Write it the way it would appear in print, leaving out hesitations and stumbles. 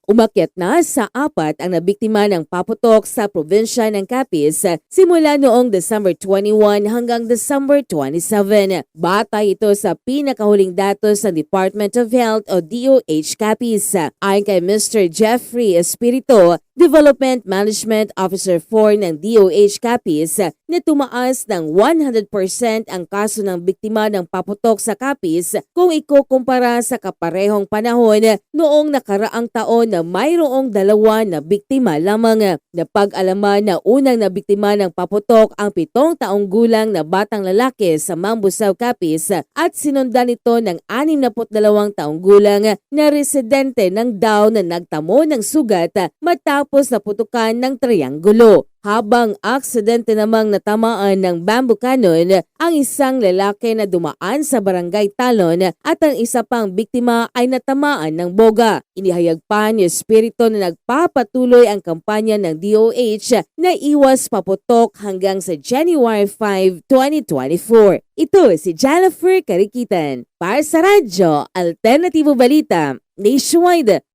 Umakyat na sa 4 ang nabiktima ng paputok sa probinsya ng Capiz simula noong December 21 hanggang December 27. Batay ito sa pinakahuling datos ng Department of Health o DOH Capiz. Ayon kay Mr. Jeffrey Espirito, Development Management Officer 4 ng DOH Capiz, na tumaas ng 100% ang kaso ng biktima ng paputok sa Capiz kung ikukumpara sa kaparehong panahon noong nakaraang taon na mayroong 2 na biktima lamang. Napag-alaman na unang nabiktima ng paputok ang 7 taong gulang na batang lalaki sa Mambusaw, Capiz at sinundan ito ng 62 taong gulang na residente ng Dao na nagtamo ng sugat matapos naputukan ng trianggulo. Habang aksidente namang natamaan ng bamboo cannon ang isang lalaki na dumaan sa barangay Talon at ang isa pang biktima ay natamaan ng boga. Inihayag pa ni Espiritu na nagpapatuloy ang kampanya ng DOH na iwas paputok hanggang sa January 5, 2024. Ito si Jennifer Karikitan para sa Radyo Alternatibo Balita Nationwide.